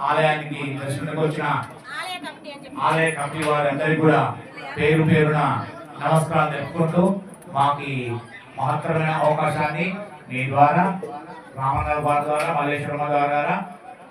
ఆలయానికి దర్శనకు వచ్చిన ఆలయ కమిటీ వారందరికీ కూడా పేరు పేరున నమస్కారాలు తెలుపుకుంటూ మాకు ఈ మహత్తరమైన అవకాశాన్ని మీ ద్వారా రామనగర్ వారి ద్వారా మల్లేశ్వరమ్మ ద్వారా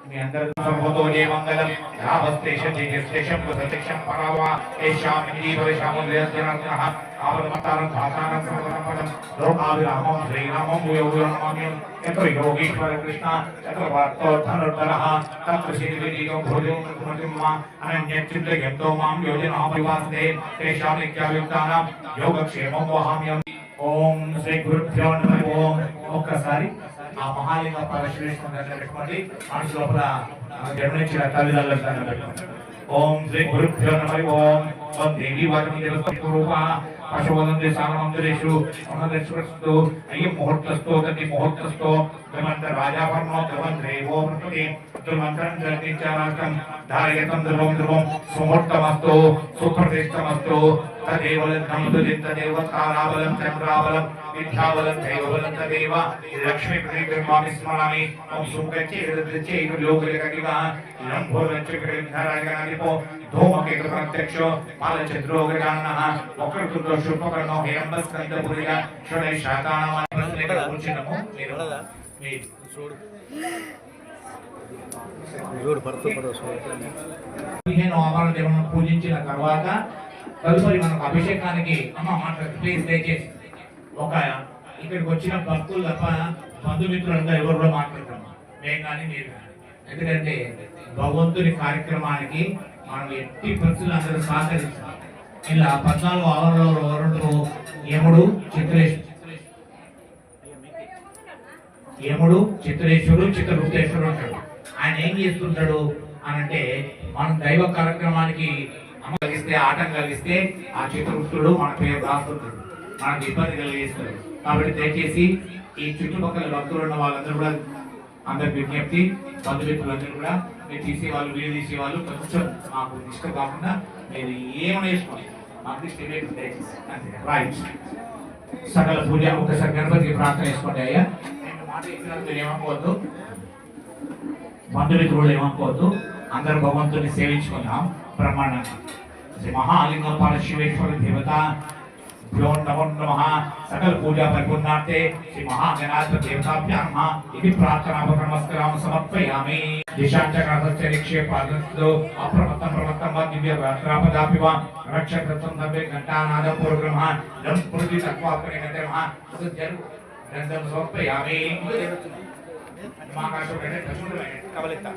మీ అందరికీ సర్వతో జయ మంగళం రామస్తేషం జయస్తేషం ప్రత్యక్షం పరావా ఏషాం జీవరేషామం జయజనార్దనః ఆవరమతారం భాసానం సర్వసంపదం లోకాభిరామం శ్రీరామం భూయో నమామ్యం యత్ర యోగీశ్వర కృష్ణ యత్ర వార్తో ధనుర్ధరః తత్ర శ్రీవిజయో భోజం కృష్ణమతిమ్మ అనన్యచిత్తయంతో మాం యోజనాభివాసతే తేషాం నిత్యాయుక్తానాం యోగక్షేమం వహామ్యం. ఓం శ్రీ గురుభ్యో నమః. ఓం ఒక్కసారి ఆ మహాలింగ పరమేశ్వరుని దగ్గర పెట్టుకోండి. మనసు లోపల జన్మనిచ్చిన తల్లిదండ్రుల దగ్గర పెట్టుకోండి. ఓం శ్రీ గురుభ్యో నమః. ఓం ఓం దేవి వాచమి దేవస్వరూప పశువనందే సానమందిరేషు అనందశ్వరస్తు అయ్యం ముహూర్తస్తో గతి ముహూర్తస్తో ధర్మంత రాజావర్ణో ధర్మంత్రేవో వృత్తి ధర్మంత్రం జగతిచారాష్టం ధారయతం ధ్రువం ధ్రువం సుముహూర్తమస్తు సుప్రతిష్టమస్తు తదేవ లగ్నం తదేవ తారాబలం చంద్రాబలం విద్యాబలం దైవబలం తదేవ లక్ష్మీ ప్రతిగ్రహామి స్మరామి. ఓం సుఖచ్చే హృదయచ్చే లోకలికగివ లంభోరచ్చకృంధరాగనాదిపో ధూమకేతు ప్రత్యక్షో మాలచంద్రోగజానః వక్రతుండో శుభకర్ణో హిరంబస్కందపురిగా షడై శాతానామని కూర్చున్నాము. మీరు చూడు పదిహేను ఆభరణ దేవులను పూజించిన తర్వాత తదుపరి మనకు అభిషేకానికి అమ్మ మాట్లాడు ప్లీజ్ దయచేసి ఒక ఇక్కడికి వచ్చిన భక్తులు తప్ప బంధుమిత్రులంతా ఎవరు కూడా మాట్లాడతాం మేము కానీ మీరు కానీ. ఎందుకంటే భగవంతుని కార్యక్రమానికి మనం ఎట్టి పరిస్థితులు అందరూ సహకరించాలి. ఇలా 14 ఆవరణలో వరుడు యముడు చిత్రేశ్వరుడు చిత్రగుప్తేశ్వరుడు ఉంటాడు. ఆయన ఏం చేస్తుంటాడు అనంటే మనం దైవ కార్యక్రమానికి కలిగిస్తే ఆటం కలిగిస్తే ఆ చిత్రగుప్తుడు మన పేరు రాస్తుంటాడు, మనకు ఇబ్బంది కలిగిస్తాడు. కాబట్టి దయచేసి ఈ చుట్టుపక్కల భక్తులు ఉన్న వాళ్ళందరూ కూడా అందరి విజ్ఞప్తి బంధుమిత్రులందరూ కూడా మీరు తీసేవాళ్ళు వీలు తీసేవాళ్ళు కొంచెం మాకు ఇష్టం కాకుండా మీరు ఏమైనా వేసుకోండి మాకు ఇష్టం దయచేసి అంతే రైట్. సకల పూజ ఒకసారి గణపతికి ప్రార్థన చేసుకోండి. అయ్యా నేను మాట ఇచ్చినందుకు ఏమనుకోవద్దు, బంధుమిత్రులు ఏమనుకోవద్దు, అందరూ భగవంతుని సేవించుకున్నాం బ్రహ్మాండంగా. శ్రీ మహాలింగపాల శివేశ్వర దేవత భ్యో నమో నమః. సకల పూజా పరిపూర్ణార్థే శ్రీ మహాగణాధిప దేవతాభ్యాం ఇది ప్రార్థనా నమస్కారం సమర్పయామి. దిశాంచకాశస్య నిక్షేపాదో అప్రమత్తం ప్రమత్తం వా దివ్య రాపదాపి వా రక్షకృతం దవ్య ఘంటానాద పూర్వగ్రహ లం పృథ్వీ తత్వాపరిణతమః సుజరు గ్రంథం సమర్పయామి. మాకాశం కబలిత